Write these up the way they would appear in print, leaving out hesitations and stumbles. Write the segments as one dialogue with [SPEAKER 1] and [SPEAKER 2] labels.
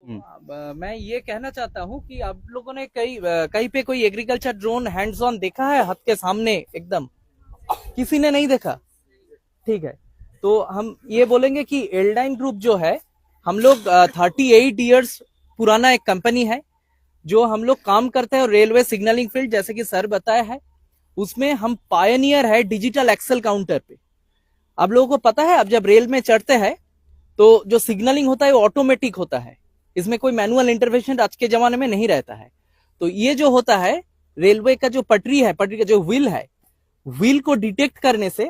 [SPEAKER 1] हम्म।
[SPEAKER 2] अब, मैं ये कहना चाहता हूँ कि आप लोगों ने कहीं पे कोई एग्रीकल्चर ड्रोन हैंड्स ऑन देखा है, हाथ के सामने एकदम? किसी ने नहीं देखा। ठीक है, तो हम ये बोलेंगे कि एल्डाइन ग्रुप जो है, हम लोग 38 ईयर्स पुराना एक कंपनी है, जो हम लोग काम करते हैं रेलवे सिग्नलिंग फील्ड, जैसे कि सर बताया है। उसमें हम पायनियर है डिजिटल एक्सेल काउंटर पे। आप लोगों को पता है, अब जब रेल में चढ़ते हैं तो जो सिग्नलिंग होता है वो ऑटोमेटिक होता है, इसमें कोई मैनुअल इंटरवेंशन आज के जमाने में नहीं रहता है। तो ये जो होता है, रेलवे का जो पटरी है, पटरी का जो व्हील है, व्हील को डिटेक्ट करने से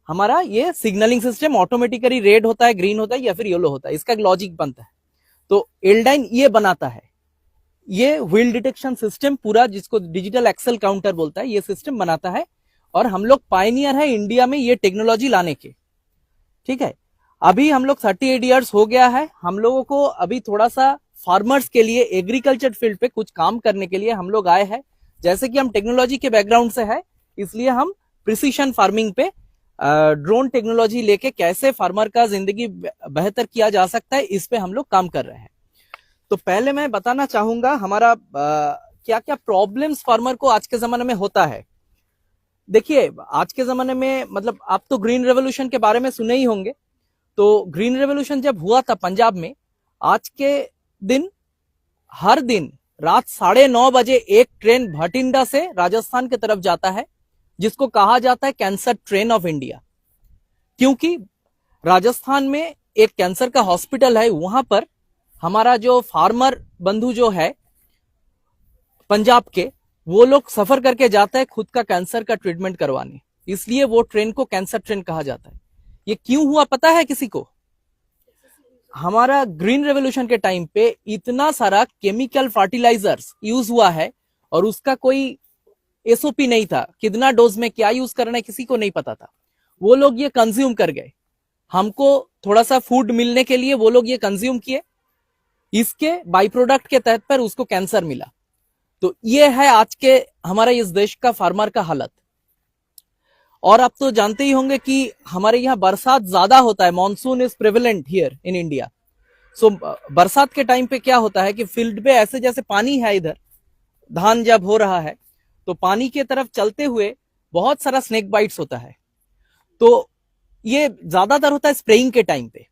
[SPEAKER 2] हमारा ये सिग्नलिंग सिस्टम ऑटोमेटिकली रेड होता है, ग्रीन होता है या फिर येलो होता है, इसका लॉजिक बनता है। तो एल्डाइन ये बनाता है, ये व्हील डिटेक्शन सिस्टम पूरा, जिसको डिजिटल एक्सेल काउंटर बोलता है, ये सिस्टम बनाता है। और हम लोग पायनियर है इंडिया में ये टेक्नोलॉजी लाने के। ठीक है, अभी हम लोग 38 ईयर्स हो गया है, हम लोगों को अभी थोड़ा सा फार्मर्स के लिए एग्रीकल्चर फील्ड पे कुछ काम करने के लिए हम लोग आए हैं। जैसे कि हम टेक्नोलॉजी के बैकग्राउंड से है, इसलिए हम प्रिसीशन फार्मिंग पे ड्रोन टेक्नोलॉजी लेके कैसे फार्मर का जिंदगी बेहतर किया जा सकता है, इस पे हम लोग काम कर रहे हैं। तो पहले मैं बताना चाहूंगा हमारा क्या क्या प्रॉब्लम्स फार्मर को आज के जमाने में होता है। देखिए, आज के जमाने में मतलब आप तो ग्रीन रेवोल्यूशन के बारे में सुने ही होंगे। तो ग्रीन रेवोल्यूशन जब हुआ था पंजाब में, आज के दिन हर दिन रात 9:30 बजे एक ट्रेन भटिंडा से राजस्थान की तरफ जाता है, जिसको कहा जाता है कैंसर ट्रेन ऑफ इंडिया। क्योंकि राजस्थान में एक कैंसर का हॉस्पिटल है, वहां पर हमारा जो फार्मर बंधु जो है पंजाब के, वो लोग सफर करके जाता है खुद का कैंसर का ट्रीटमेंट करवाने, इसलिए वो ट्रेन को कैंसर ट्रेन कहा जाता है। ये क्यों हुआ पता है किसी को? हमारा ग्रीन रेवोल्यूशन के टाइम पे इतना सारा केमिकल फर्टिलाइजर्स यूज हुआ है, और उसका कोई एसओपी नहीं था, कितना डोज में क्या यूज करना है किसी को नहीं पता था। वो लोग ये कंज्यूम कर गए, हमको थोड़ा सा फूड मिलने के लिए वो लोग ये कंज्यूम किए, इसके बाई प्रोडक्ट के तहत पर उसको कैंसर मिला। तो ये है आज के हमारे इस देश का फार्मर का हालत। और आप तो जानते ही होंगे कि हमारे यहाँ बरसात ज्यादा होता है, monsoon is prevalent here in India. So बरसात के टाइम पे क्या होता है कि फील्ड पे ऐसे जैसे पानी है, इधर धान जब हो रहा है तो पानी की तरफ चलते हुए बहुत सारा स्नेक बाइट्स होता है। तो ये ज्यादातर होता है स्प्रेइंग के टाइम पे।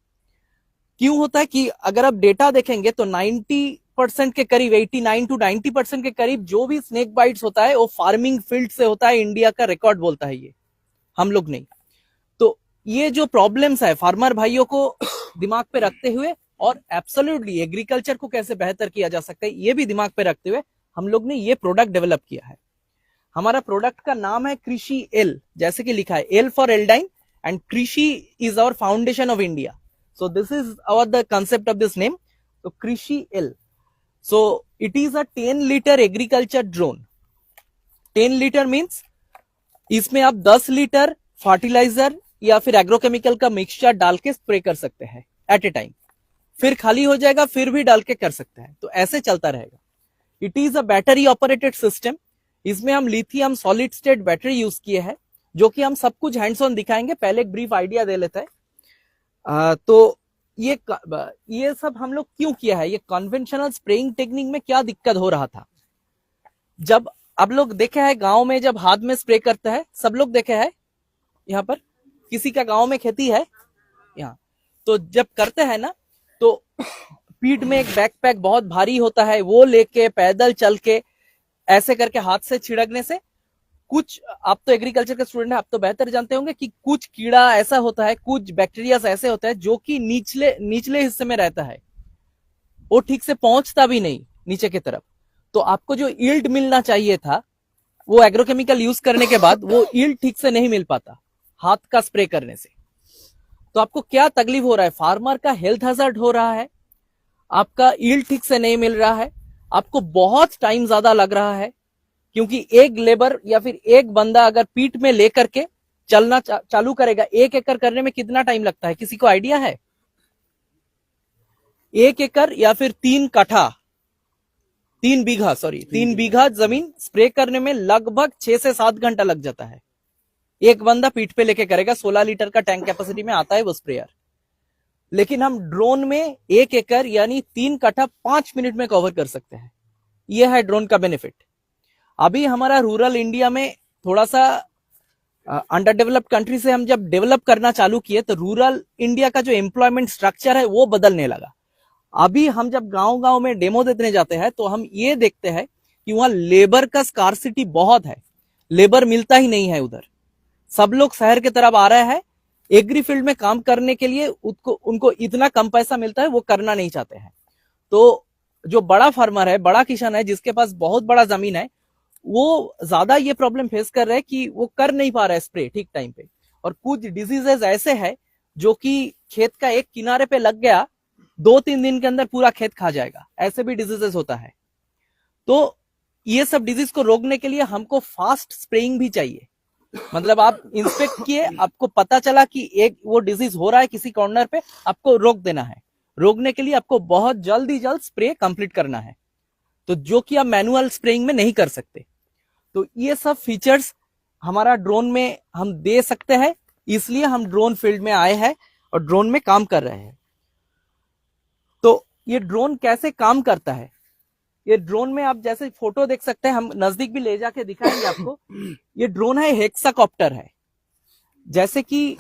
[SPEAKER 2] क्यों होता है कि अगर आप डेटा देखेंगे तो 90% के करीब, 89 to 90% के करीब जो भी स्नेक बाइट्स होता है वो फार्मिंग फील्ड से होता है, इंडिया का रिकॉर्ड बोलता है, ये हम लोग नहीं। तो ये जो प्रॉब्लम्स है फार्मर भाइयों को दिमाग पे रखते हुए, और एब्सोल्युटली एग्रीकल्चर को कैसे बेहतर किया जा सकता है ये भी दिमाग पे रखते हुए, हम लोग ने ये प्रोडक्ट डेवलप किया है। हमारा प्रोडक्ट का नाम है कृषि एल, जैसे कि लिखा है एल फॉर एल्डाइन, and Krishi is our foundation of India. So this is our the concept of this name. तो Krishi L, so it is a 10 litre agriculture drone. 10 litre means इसमें आप 10 लीटर फर्टिलाइजर या फिर एग्रोकेमिकल का मिक्सचर डाल के spray कर सकते हैं एट ए टाइम, फिर खाली हो जाएगा, फिर भी डाल के कर सकते हैं, तो ऐसे चलता रहेगा। It is a battery operated system. इसमें हम lithium solid state battery use किए हैं, जो कि हम सब कुछ हैंड्स ऑन दिखाएंगे। पहले एक ब्रीफ आइडिया दे लेते हैं। तो ये सब हम लोग क्यों किया है, ये कन्वेंशनल स्प्रेइंग टेक्निक में क्या दिक्कत हो रहा था। जब आप लोग देखे हैं गांव में जब हाथ में स्प्रे करते हैं, सब लोग देखे हैं, यहाँ पर किसी का गांव में खेती है यहाँ, तो जब करते हैं ना, तो पीठ में एक बैकपैक बहुत भारी होता है, वो लेके पैदल चल के ऐसे करके हाथ से छिड़कने से कुछ, आप तो एग्रीकल्चर के स्टूडेंट हैं, आप तो बेहतर जानते होंगे कि कुछ कीड़ा ऐसा होता है, कुछ बैक्टीरिया ऐसे होता है जो कि निचले हिस्से में रहता है, वो ठीक से पहुंचता भी नहीं नीचे की तरफ। तो आपको जो यील्ड मिलना चाहिए था, वो एग्रोकेमिकल यूज करने के बाद वो यील्ड ठीक से नहीं मिल पाता हाथ का स्प्रे करने से। तो आपको क्या तकलीफ हो रहा है, फार्मर का हेल्थ हैजर्ड हो रहा है, आपका यील्ड ठीक से नहीं मिल रहा है, आपको बहुत टाइम ज्यादा लग रहा है। क्योंकि एक लेबर या फिर एक बंदा अगर पीठ में लेकर के चलना चालू करेगा, 1 एकड़ करने में कितना टाइम लगता है, किसी को आइडिया है? 1 एकड़ या फिर 3 कट्ठा, 3 बीघा, सॉरी 3 बीघा जमीन स्प्रे करने में लगभग 6 से 7 घंटा लग जाता है। एक बंदा पीठ पे लेके करेगा, 16 लीटर का टैंक कैपेसिटी में आता है वो स्प्रेयर। लेकिन हम ड्रोन में 1 एकड़ यानी 3 कट्ठा 5 मिनट में कवर कर सकते हैं। यह है ड्रोन का बेनिफिट। अभी हमारा रूरल इंडिया में थोड़ा सा अंडर डेवलप्ड कंट्री से हम जब डेवलप करना चालू किए तो रूरल इंडिया का जो एम्प्लॉयमेंट स्ट्रक्चर है वो बदलने लगा। अभी हम जब गांव गांव में डेमो देने जाते हैं तो हम ये देखते हैं कि वहां लेबर का स्कार्सिटी बहुत है, लेबर मिलता ही नहीं है उधर। सब लोग शहर की तरफ आ रहे हैं, एग्री फील्ड में काम करने के लिए उनको इतना कम पैसा मिलता है, वो करना नहीं चाहते हैं। तो जो बड़ा फार्मर है, बड़ा किसान है, जिसके पास बहुत बड़ा जमीन है, वो ज्यादा ये प्रॉब्लम फेस कर रहे हैं कि वो कर नहीं पा रहा है स्प्रे ठीक टाइम पे। और कुछ डिजीजेस ऐसे हैं जो कि खेत का एक किनारे पे लग गया, 2-3 दिन के अंदर पूरा खेत खा जाएगा, ऐसे भी डिजीजेस होता है। तो ये सब डिजीज को रोकने के लिए हमको फास्ट स्प्रेइंग भी चाहिए। मतलब आप इंस्पेक्ट किए, आपको पता चला कि एक वो डिजीज हो रहा है किसी कॉर्नर पे, आपको रोक देना है। रोकने के लिए आपको बहुत जल्द स्प्रे कंप्लीट करना है, तो जो कि आप मैनुअल स्प्रेइंग में नहीं कर सकते। तो ये सब फीचर्स हमारा ड्रोन में हम दे सकते हैं, इसलिए हम ड्रोन फील्ड में आए हैं और ड्रोन में काम कर रहे हैं। तो ये ड्रोन कैसे काम करता है, ये ड्रोन में आप जैसे फोटो देख सकते हैं, हम नजदीक भी ले जाके दिखाएंगे आपको। ये ड्रोन है, हेक्साकॉप्टर है। जैसे कि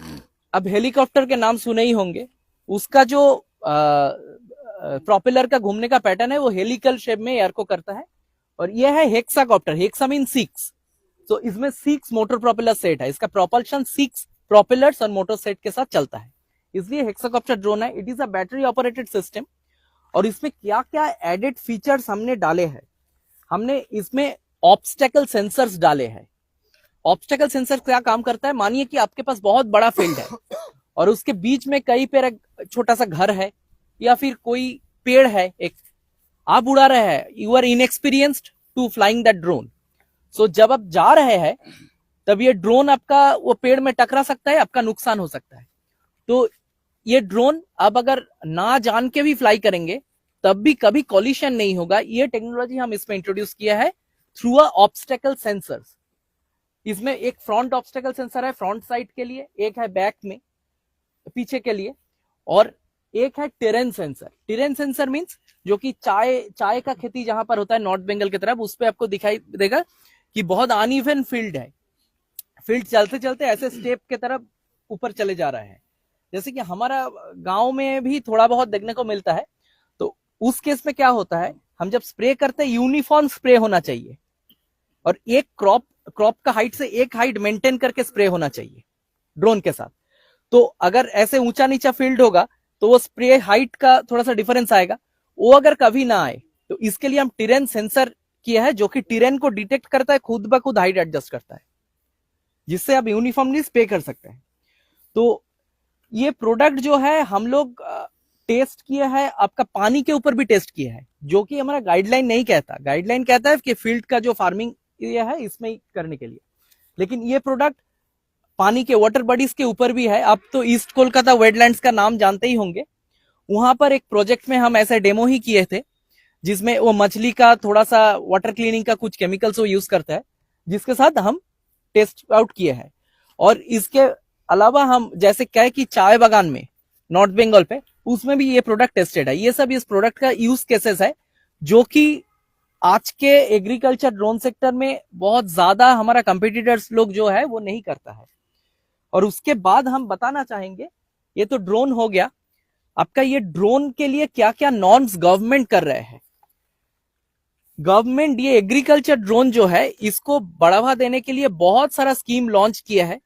[SPEAKER 2] अब हेलीकॉप्टर के नाम सुने ही होंगे, उसका जो प्रोपेलर का घूमने का पैटर्न है वो हेलिकल शेप में एयर को करता है। और ये है हेक्साकॉप्टर, हेक्सा मीन 6, तो इसमें 6 मोटर प्रोपेलर सेट है। इसका प्रोपल्शन 6 प्रोपेलर्स और मोटर सेट के साथ चलता है, इसलिए हेक्साकॉप्टर ड्रोन है। It is a battery operated system. और इसमें क्या क्या एडेड फीचर्स हमने डाले हैं, हमने इसमें ऑब्स्टेकल सेंसर्स डाले हैं। ऑब्स्टेकल सेंसर क्या काम करता है, मानिए कि आपके पास बहुत बड़ा फील्ड है और उसके बीच में कहीं पे छोटा सा घर है या फिर कोई पेड़ है, एक आप उड़ा रहे हैं, you are inexperienced to flying that drone. So जब आप जा रहे हैं तब ये ड्रोन आपका वो पेड़ में टकरा सकता है, आपका नुकसान हो सकता है। तो ये ड्रोन अब अगर ना जान के भी फ्लाई करेंगे तब भी कभी कॉलिशन नहीं होगा। ये टेक्नोलॉजी हम इसमें इंट्रोड्यूस किया है थ्रू अ ऑब्स्टेकल सेंसर्स। इसमें एक फ्रंट ऑब्स्टेकल सेंसर है फ्रंट साइड के लिए, एक है बैक में पीछे के लिए, और एक है terrain sensor. Terrain sensor means जो कि चाय का खेती जहां पर होता है नॉर्थ बंगाल की तरफ, उस पर आपको दिखाई देगा कि बहुत अनइवन फील्ड है, फील्ड चलते चलते ऐसे स्टेप के तरफ ऊपर चले जा रहा है, जैसे कि हमारा गांव में भी थोड़ा बहुत देखने को मिलता है। तो उस केस में क्या होता है, हम जब स्प्रे करते हैं यूनिफॉर्म स्प्रे होना चाहिए और एक क्रॉप का हाइट से एक हाइट मेंटेन करके स्प्रे होना चाहिए ड्रोन के साथ। तो अगर ऐसे ऊंचा नीचा फील्ड होगा तो वो स्प्रे हाइट का थोड़ा सा डिफरेंस आएगा, वो अगर कभी ना आए तो इसके लिए हम टेरेन सेंसर किया है जो कि टेरेन को डिटेक्ट करता है, खुद ब खुद हाइट एडजस्ट करता है, जिससे आप यूनिफॉर्मली स्प्रे कर सकते हैं। तो ये प्रोडक्ट जो है हम लोग टेस्ट किया है, आपका पानी के ऊपर भी टेस्ट किया है, जो कि हमारा गाइडलाइन नहीं कहता। गाइडलाइन कहता है कि फील्ड का जो फार्मिंग एरिया है इसमें ही करने के लिए, लेकिन ये प्रोडक्ट पानी के वाटर बॉडीज के ऊपर भी है। आप तो ईस्ट कोलकाता वेटलैंड्स का नाम जानते ही होंगे, वहां पर एक प्रोजेक्ट में हम ऐसे डेमो ही किए थे जिसमें वो मछली का थोड़ा सा वाटर क्लीनिंग का कुछ केमिकल्स वो यूज करता है, जिसके साथ हम टेस्ट आउट किए हैं। और इसके अलावा हम जैसे क्या कि चाय बागान में नॉर्थ बंगाल पे, उसमें भी ये प्रोडक्ट टेस्टेड है। ये सब इस प्रोडक्ट का यूज केसेस है जो कि आज के एग्रीकल्चर ड्रोन सेक्टर में बहुत ज्यादा हमारा कंपिटिटर्स लोग जो है वो नहीं करता है। और उसके बाद हम बताना चाहेंगे, ये तो ड्रोन हो गया, आपका ये ड्रोन के लिए क्या क्या नॉर्म्स गवर्नमेंट कर रहे हैं। गवर्नमेंट ये एग्रीकल्चर ड्रोन जो है इसको बढ़ावा देने के लिए बहुत सारा स्कीम लॉन्च किया है।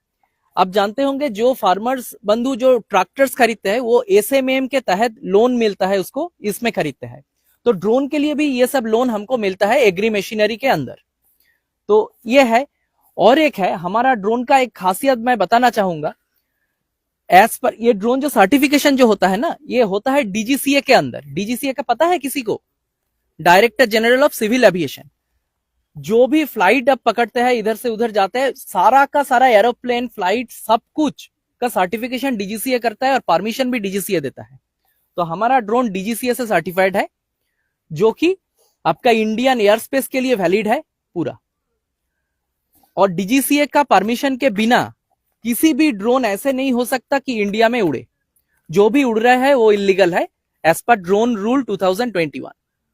[SPEAKER 2] आप जानते होंगे जो फार्मर्स बंधु जो ट्रैक्टर्स खरीदते हैं वो एसएमएम के तहत लोन मिलता है, उसको इसमें खरीदते हैं। तो ड्रोन के लिए भी ये सब लोन हमको मिलता है एग्री मशीनरी के अंदर। तो ये है। और एक है हमारा ड्रोन का एक खासियत मैं बताना चाहूंगा, एज पर ये ड्रोन जो सर्टिफिकेशन जो होता है ना, ये होता है डीजीसीए के अंदर। डीजीसीए का पता है किसी को? Director general of civil aviation. जो भी फ्लाइट अब पकड़ते हैं, इधर से उधर जाते हैं, सारा का सारा एरोप्लेन फ्लाइट सब कुछ का सर्टिफिकेशन डीजीसीए करता है और परमिशन भी डीजीसीए देता है। तो हमारा ड्रोन डीजीसीए से सर्टिफाइड है, जो कि आपका इंडियन एयर स्पेस के लिए वैलिड है पूरा। और डीजीसीए का परमिशन के बिना किसी भी ड्रोन ऐसे नहीं हो सकता कि इंडिया में उड़े। जो भी उड़ रहा है वो इलीगल है एज पर drone rule 2021.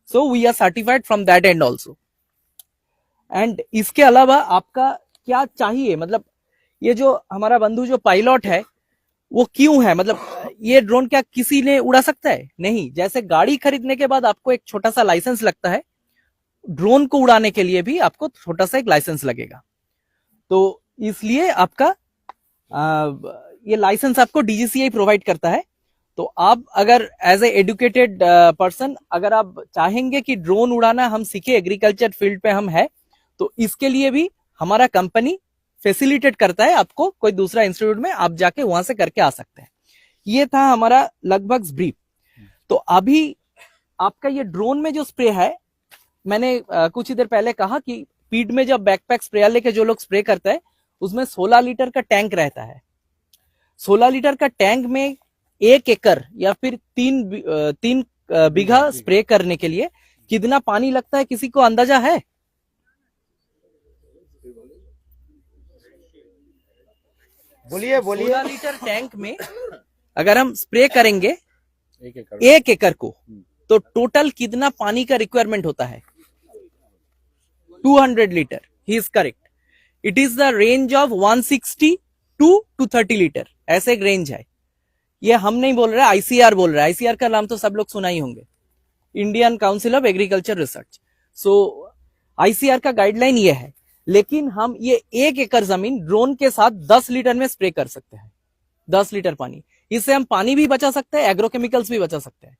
[SPEAKER 2] So we are certified from that and also. And इसके अलावा आपका क्या चाहिए, मतलब ये जो हमारा बंधु जो पायलट है वो क्यों है, मतलब ये ड्रोन क्या किसी ने उड़ा सकता है? नहीं. जैसे गाड़ी खरीदने के बाद आपको एक छोटा सा लाइसेंस लगता है, ड्रोन को उड़ाने के लिए भी आपको छोटा सा एक लाइसेंस लगेगा. तो इसलिए आपका ये लाइसेंस आपको डीजीसीए प्रोवाइड करता है. तो आप अगर एज ए एडुकेटेड पर्सन अगर आप चाहेंगे कि ड्रोन उड़ाना हम सीखे, एग्रीकल्चर फील्ड पे हम है, तो इसके लिए भी हमारा कंपनी फैसिलिटेट करता है. आपको कोई दूसरा इंस्टीट्यूट में आप जाके वहां से करके आ सकते हैं. ये था हमारा लगभग ब्रीफ. तो अभी आपका ये ड्रोन में जो स्प्रे है, मैंने कुछ ही देर पहले कहा कि पीड में जब बैकपैक स्प्रेयर लेके जो लोग स्प्रे करते हैं उसमें 16 लीटर का टैंक रहता है. 16 लीटर का टैंक में 1 एकड़ या फिर 3 बीघा स्प्रे करने के लिए कितना पानी लगता है, किसी को अंदाजा है?
[SPEAKER 1] बोलिए बोलिए.
[SPEAKER 2] 16 लीटर टैंक में अगर हम स्प्रे करेंगे 1 एकड़ को, तो टोटल कितना पानी का रिक्वायरमेंट होता है? 200 litre. He is correct. It is the range of 160 to 30 litre, ऐसे एक रेंज है. ये हम नहीं बोल रहे, आईसीआर बोल रहा है. आईसीआर का नाम तो सब लोग सुना ही होंगे, Indian council of agriculture research. So ICR का गाइडलाइन ये है. लेकिन हम ये 1 एकड़ जमीन ड्रोन के साथ 10 लीटर में स्प्रे कर सकते हैं. 10 लीटर पानी. इससे हम पानी भी बचा सकते हैं, एग्रोकेमिकल्स भी बचा सकते हैं.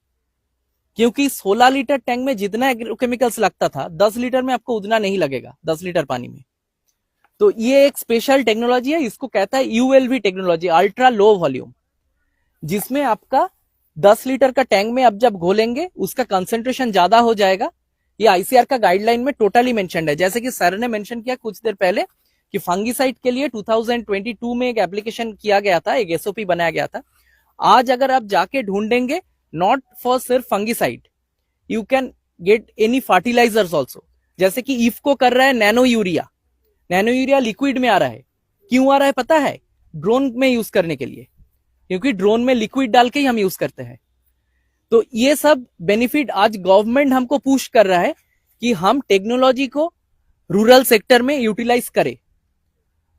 [SPEAKER 2] क्योंकि 16 लीटर टैंक में जितना एग्रोकेमिकल्स लगता था 10 लीटर में आपको उतना नहीं लगेगा 10 लीटर पानी में. तो ये एक स्पेशल टेक्नोलॉजी है, इसको कहता है यूएलवी टेक्नोलॉजी, अल्ट्रा लो वॉल्यूम, जिसमें आपका 10 लीटर का टैंक में अब जब घोलेंगे उसका कंसेंट्रेशन ज्यादा हो जाएगा. ये आईसीआर का गाइडलाइन में टोटली मेंशन्ड है. जैसे कि सर ने मेंशन किया कुछ देर पहले कि फंगिसाइड के लिए 2022 में एक एप्लीकेशन किया गया था, एक एसओपी बनाया गया था. आज अगर आप जाके ढूंढेंगे, नॉट फॉर सिर्फ fungicide, you can get any fertilisers also. जैसे कि इफको कर रहा है nano urea. Nano urea liquid में आ रहा है. क्यों आ रहा है पता है? ड्रोन में यूज करने के लिए, क्योंकि ड्रोन में लिक्विड डाल के ही हम यूज करते हैं. तो ये सब बेनिफिट आज गवर्नमेंट हमको पुश कर रहा है कि हम टेक्नोलॉजी को रूरल सेक्टर में यूटिलाइज करें.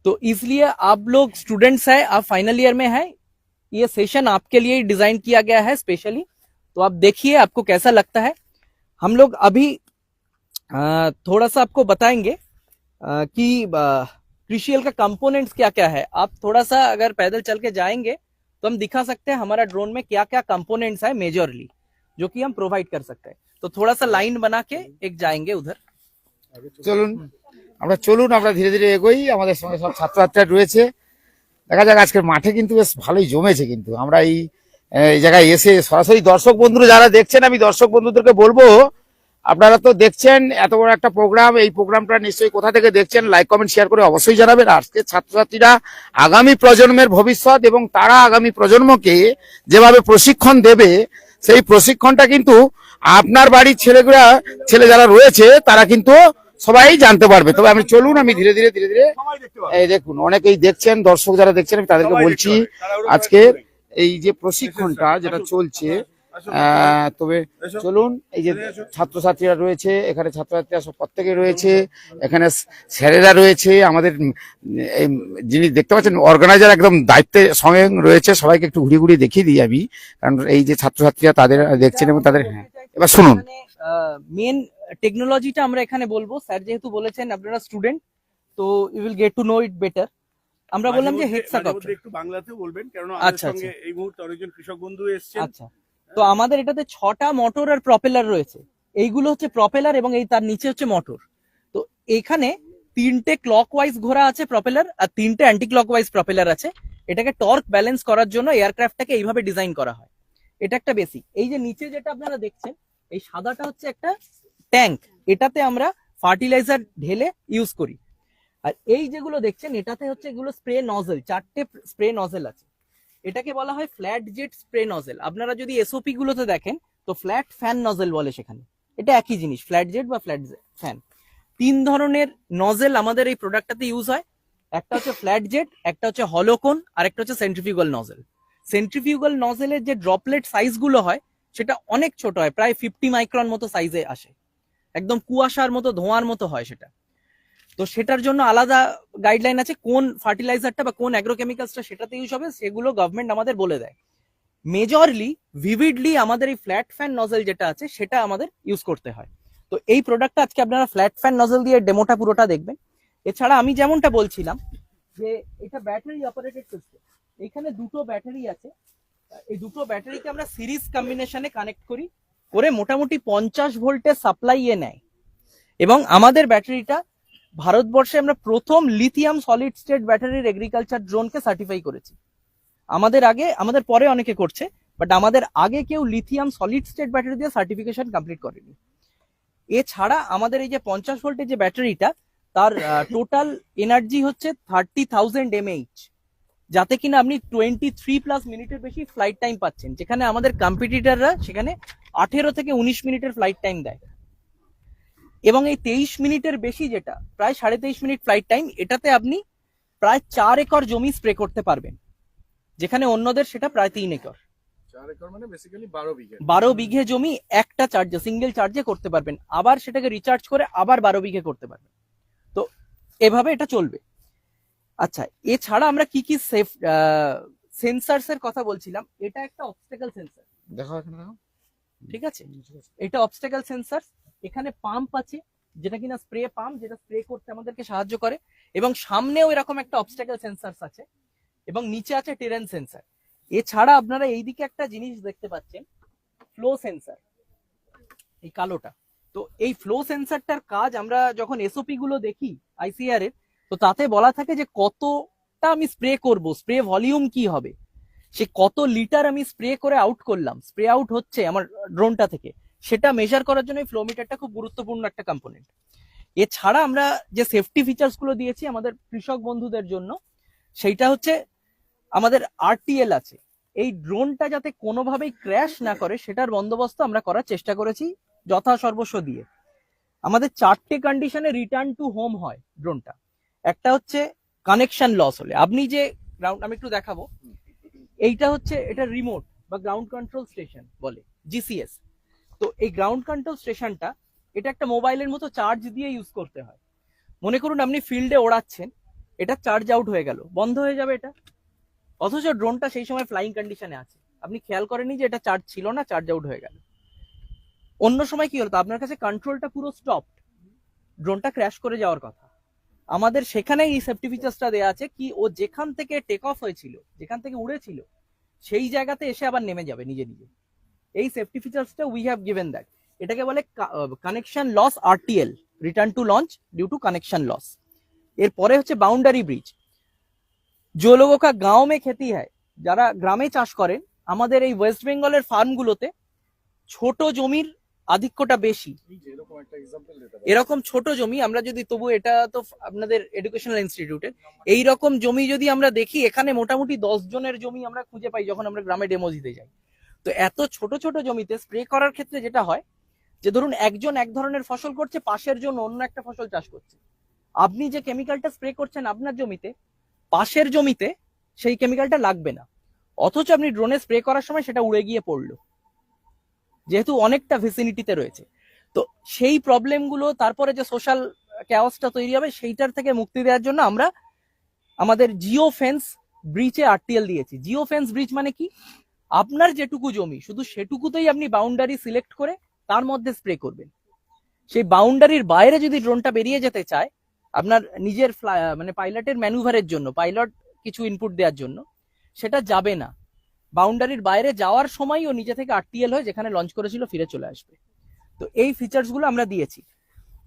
[SPEAKER 2] तो इसलिए आप लोग स्टूडेंट्स हैं, आप फाइनल ईयर में हैं, ये सेशन आपके लिए डिजाइन किया गया है स्पेशली. तो आप देखिए आपको कैसा लगता है. हम लोग अभी थोड़ा सा आपको बताएंगे कि क्रिशियल का कंपोनेंट्स क्या क्या है. आप थोड़ा सा अगर पैदल चल के जाएंगे तो हम दिखा सकते हैं हमारा ड्रोन में क्या क्या कंपोनेंट्स है मेजरली, जो कि हम प्रोवाइड कर सकते हैं. तो थोड़ा सा लाइन बना के एक जाएंगे उधर.
[SPEAKER 1] চলুন আমরা ধীরে ধীরে এগোই. আমাদের সঙ্গে সব ছাত্রছাত্রীরা রয়েছে. দেখা যাক আজকের মাঠে কিন্তু বেশ ভালোই জমেছে. কিন্তু আমরা এই জায়গায় এসে সরাসরি দর্শক বন্ধুরা যারা দেখছেন, আমি দর্শক বন্ধুদেরকে বলবো, আপনারা তো দেখছেন এত বড় একটা প্রোগ্রাম. এই প্রোগ্রামটা নিশ্চয়ই কোথা থেকে দেখছেন লাইক কমেন্ট শেয়ার করে অবশ্যই জানাবেন. আজকে ছাত্রছাত্রীরা আগামী প্রজন্মের ভবিষ্যৎ, এবং তারা আগামী প্রজন্মকে যেভাবে প্রশিক্ষণ দেবে, সেই প্রশিক্ষণটা কিন্তু আপনার বাড়ির ছেলে যারা রয়েছে তারা কিন্তু সবাই জানতে পারবে. তবে আমি ধীরে ধীরে এই দেখুন অনেকেই দেখছেন, দর্শক যারা দেখছেন আমি তাদেরকে বলছি আজকে এই যে প্রশিক্ষণটা যেটা চলছে, তবে চলুন. এই যে ছাত্রছাত্রীরা রয়েছে এখানে, ছাত্রছাত্রীরা সব প্রত্যেকে রয়েছে এখানে, স্যারেরা রয়েছে, আমাদের যিনি দেখতে পাচ্ছেন অর্গানাইজার একদম দায়িত্বে সঙ্গে রয়েছে. সবাইকে একটু ঘুরিয়ে ঘুরিয়ে দেখিয়ে দিই আমি, কারণ এই যে ছাত্রছাত্রীরা তাদের দেখছেন এবং তাদের, হ্যাঁ এবার শুনুন.
[SPEAKER 2] মেন টেকনোলজিটা আমরা এখানে বলবো. স্যার যেহেতু বলেছেন আপনারা স্টুডেন্ট, তো you will get to know it better. আমরা বললাম যে হেক্সাকপ্টার
[SPEAKER 3] একটু বাংলাতেও বলবেন, কারণ
[SPEAKER 2] আচ্ছা,
[SPEAKER 3] আমাদের সঙ্গে এই মুহূর্তে অনেকজন কৃষক বন্ধু এসেছেন.
[SPEAKER 2] আচ্ছা, তো আমাদের এটাতে 6টা মোটর আর প্রপেলার রয়েছে. এইগুলো হচ্ছে প্রপেলার এবং এই তার নিচে হচ্ছে মোটর. তো এখানে 3টে ক্লকওয়াইজ ঘোরা আছে প্রপেলার, আর 3টে অ্যান্টি ক্লকওয়াইজ প্রপেলার আছে. এটাকে টর্ক ব্যালেন্স করার জন্য এয়ারক্রাফটটাকে এইভাবে ডিজাইন করা হয়. এটা একটা বেসিক. এই যে নিচে যেটা আপনারা দেখছেন, এই সাদাটা হচ্ছে একটা ট্যাঙ্ক. এটাতে আমরা ফার্টিলাইজার ঢেলে ইউজ করি. আর এই যেগুলো দেখছেন এটাতে হচ্ছে এগুলো স্প্রে নজেল, 4টে স্প্রে নজেল আছে. এটাকে বলা হয় ফ্ল্যাট জেট স্প্রে নজেল. আপনারা যদি এসওপি গুলোতে দেখেন তো ফ্ল্যাট ফ্যান নজেল বলে সেখানে. এটা একই জিনিস, ফ্ল্যাট জেট বা ফ্ল্যাট ফ্যান. 3 ধরনের নজেল আমাদের এই প্রোডাক্টটাতে ইউজ হয়. একটা হচ্ছে ফ্ল্যাট জেট, একটা হচ্ছে হলোকোন, আর একটা হচ্ছে সেন্ট্রিফিউগাল নজেল. সেন্ট্রিফিউগাল নজেলের যে ড্রপলেট সাইজ গুলো হয় সেটা অনেক ছোট হয়, প্রায় 50 মাইক্রন মতো সাইজে আসে, একদম কুয়াশার মতো ধোঁয়ার মতো হয় সেটা। তো সেটার জন্য আলাদা গাইডলাইন আছে, কোন ফার্টিলাইজারটা বা কোন অ্যাগ্রোকেমিক্যালসটা সেটাতে ইউজ হবে সেগুলো গভর্নমেন্ট আমাদের বলে দেয়। মেজরলি ভিভিডলি আমাদের এই ফ্ল্যাট ফ্যান নজেল যেটা আছে সেটা আমাদের ইউজ করতে হয়। তো এই প্রোডাক্টটা আজকে আপনারা ফ্ল্যাট ফ্যান নজেল দিয়ে ডেমোটা পুরোটা দেখবেন। এছাড়া আমি যেমনটা বলছিলাম যে এটা ব্যাটারি অপারেটেড সিস্টেম, এখানে দুটো ব্যাটারি আছে, এই দুটো ব্যাটারিকে আমরা সিরিজ কম্বিনেশনে কানেক্ট করি, করে মোটামুটি 50 ভোল্টের সাপ্লাই নেয়। এবং আমাদের ব্যাটারিটা ভারতবর্ষে আমরা প্রথম লিথিয়াম সলিড স্টেট ব্যাটারির এগ্রিকালচার ড্রোনকে সার্টিফাই করেছি। আমাদের পরে অনেকে করছে, বাট আমাদের আগে কেউ লিথিয়াম সলিড স্টেট ব্যাটারি দিয়ে সার্টিফিকেশন কমপ্লিট করেনি। এছাড়া আমাদের এই যে 50 ভোল্টের যে ব্যাটারিটা, তার টোটাল এনার্জি হচ্ছে 30,000 mAh, যাতে কিনা আপনি 23+ মিনিটের বেশি ফ্লাইট টাইম পাচ্ছেন, যেখানে আমাদের কম্পিটিটররা সেখানে 18 থেকে 19 মিনিটের ফ্লাইট টাইম দেয়। এবং এই 23 মিনিটের বেশি, যেটা প্রায় 23.5 মিনিট ফ্লাইট টাইম, এটাতে আপনি প্রায় 4 একর জমি স্প্রে করতে পারবেন, যেখানে অন্যদের সেটা প্রায় 3 একর।
[SPEAKER 3] 4 একর মানে বেসিক্যালি 12 বিঘে।
[SPEAKER 2] 12 বিঘে জমি একটা চার্জে, সিঙ্গেল চার্জে করতে পারবেন, আবার সেটাকে রিচার্জ করে আবার 12 বিঘে করতে পারবেন। তো এভাবে এটা চলবে। আচ্ছা, এছাড়া আমরা কি কি সেন্সার্স এর কথা বলছিলাম, এটা একটা অবস্টাকল সেন্সার,
[SPEAKER 1] দেখো এখানে দেখো,
[SPEAKER 2] ঠিক আছে? এটা অবস্টাকল সেন্সার। এখানে পাম্প আছে, যেটা কিনা স্প্রে পাম্প, যেটা স্প্রে করতে আমাদেরকে সাহায্য করে, এবং সামনেও এরকম একটা অবস্টাকল সেন্সার আছে, এবং নিচে আছে টেরেন সেন্সার। এছাড়া আপনারা এইদিকে একটা জিনিস দেখতে পাচ্ছেন, ফ্লো সেন্সার, এই কালোটা। তো এই ফ্লো সেন্সারটার কাজ আমরা যখন এসওপি গুলো দেখি আইসিআর এর, তো তাতে বলা থাকে যে কতটা আমি স্প্রে করব, স্প্রে ভলিউম কি হবে, সে কত লিটার আমি স্প্রে করে আউট করলাম, স্প্রে আউট হচ্ছে আমার ড্রোনটা থেকে, সেটা মেজার করার জন্য এই ফ্লো মিটারটা খুব গুরুত্বপূর্ণ একটা কম্পোনেন্ট। এছাড়া আমরা যে সেফটি ফিচার্স গুলো দিয়েছি আমাদের কৃষক বন্ধুদের জন্য, সেইটা হচ্ছে আমাদের আরটিএল আছে। এই ড্রোনটা যাতে কোনোভাবেই ক্র্যাশ না করে সেটার বন্দোবস্ত আমরা করার চেষ্টা করেছি যথাসর্বস্ব দিয়ে। আমাদের 4টে কন্ডিশনে রিটার্ন টু হোম হয় ড্রোনটা। একটা হচ্ছে কানেকশন লস হলে, আপনি যে গ্রাউন্ড, আমি একটু দেখাবো, এইটা হচ্ছে এটা রিমোট বা গ্রাউন্ড কন্ট্রোল স্টেশন বলে, জিসিএস। তো এই গ্রাউন্ড কন্ট্রোল স্টেশনটা, এটা একটা মোবাইলের মতো চার্জ দিয়ে ইউজ করতে হয়। মনে করুন আপনি ফিল্ডে ওড়াচ্ছেন, এটা চার্জ আউট হয়ে গেল, বন্ধ হয়ে যাবে এটা, অথচ ড্রোনটা সেই সময় ফ্লাইং কন্ডিশনে আছে, আপনি খেয়াল করেননি যে এটা চার্জ ছিল না, চার্জ আউট হয়ে গেল। অন্য সময় কি হতো, আপনার কাছে কন্ট্রোলটা পুরো স্টপ, ড্রোনটা ক্র্যাশ করে যাওয়ার কথা। আমাদের সেখানে এই সেফটি ফিচার্সটা দেওয়া আছে, কি ও যেখান থেকে টেক অফ হয়েছিল, যেখান থেকে উড়েছিল, সেই জায়গাতে এসে আবার নেমে যাবে নিজে নিজে। এই সেফটি ফিচার্সটা উই হ্যাভ গিভেন দ্যাট। এটাকে বলে connection loss RTL, return to launch due to connection loss. এরপরে হচ্ছে বাউন্ডারি ব্রিজ। जो लोगों का गांव में खेती है, যারা গ্রামে চাষ করেন, আমাদের এই ওয়েস্ট বেঙ্গলের ফার্মগুলোতে ছোট জমির আধিক্যটা বেশি।
[SPEAKER 3] এরকম একটা এক্সাম্পল দিতে পারি।
[SPEAKER 2] এরকম ছোট জমি আমরা যদি, তবু এটা তো আপনাদের এডুকেশনাল ইনস্টিটিউটের, এইরকম জমি যদি আমরা দেখি, এখানে মোটামুটি 10 জনের জমি আমরা খুঁজে পাই যখন আমরা গ্রামে ডেমো দিতে যাই। তো এত ছোট ছোট জমিতে স্প্রে করার ক্ষেত্রে যেটা হয়, যে ধরুন একজন এক ধরনের ফসল করছে, পাশের জন অন্য একটা ফসল চাষ করছে, আপনি যে কেমিক্যালটা স্প্রে করছেন আপনার জমিতে, পাশের জমিতে সেই কেমিক্যালটা লাগবে না, অথচ আপনি ড্রোনে স্প্রে করার সময় সেটা উড়ে গিয়ে পড়লো, যেহেতু অনেকটা ভিসিনিটিতে রয়েছে। তো সেই প্রবলেমগুলো, তারপরে যে সোশ্যাল ক্যাওসটা তৈরি হবে, সেইটার থেকে মুক্তি দেওয়ার জন্য আমরা আমাদের জিও ফেন্স ব্রিচে আরটিএল দিয়েছি। জিও ফেন্স ব্রিচ মানে কি, আপনার যেটুকু জমি শুধু সেটুকুতেই আপনি বাউন্ডারি সিলেক্ট করে তার মধ্যে স্প্রে করবেন। সেই বাউন্ডারির বাইরে যদি ড্রোনটা বেরিয়ে যেতে চায়, আপনার নিজের মানে পাইলটের ম্যানুভারের জন্য, পাইলট কিছু ইনপুট দেওয়ার জন্য, সেটা যাবে না। বাউন্ডারির বাইরে যাওয়ার সময় ও নিজে থেকে আরটিএল হয়ে যেখানে লঞ্চ করেছিল ফিরে চলে আসবে। তো এই ফিচার্স গুলো আমরা দিয়েছি।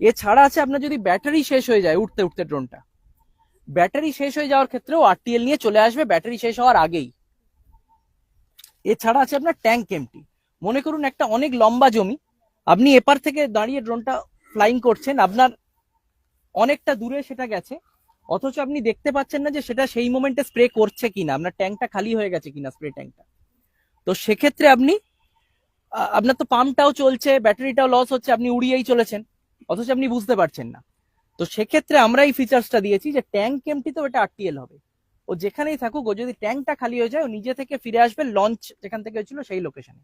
[SPEAKER 2] এছাড়া আছে, আপনার যদি ব্যাটারি শেষ হয়ে যায় উঠতে উঠতে ড্রোনটা, ব্যাটারি শেষ হয়ে যাওয়ার ক্ষেত্রেও আরটিএল নিয়ে চলে আসবে ব্যাটারি শেষ হওয়ার আগেই। এছাড়া আছে আপনার ট্যাঙ্ক এমটি। মনে করুন একটা অনেক লম্বা জমি, আপনি এপার থেকে দাঁড়িয়ে ড্রোনটা ফ্লাইং করছেন, আপনার অনেকটা দূরে সেটা গেছে, অথচ আপনি দেখতে পাচ্ছেন না যে সেটা সেই মোমেন্টে স্প্রে করছে কিনা, আপনার ট্যাঙ্কটা খালি হয়ে গেছে কিনা, স্প্রে ট্যাঙ্কটা। তো সেক্ষেত্রে আপনি, আপনার তো পাম্পটাও চলছে, ব্যাটারিটাও লস হচ্ছে, আপনি উড়িয়েই চলেছেন, অথচ আপনি বুঝতে পারছেন না। তো সেক্ষেত্রে আমরা এই ফিচার্সটা দিয়েছি যে ট্যাঙ্ক এমটিতেও এটা আরটিএল হবে। ও ও যেখানেই থাকুক, ও যদি ট্যাঙ্কটা খালি হয়ে যায় ও নিজে থেকে ফিরে আসবে লঞ্চ যেখান থেকে হয়েছিল সেই লোকেশনে।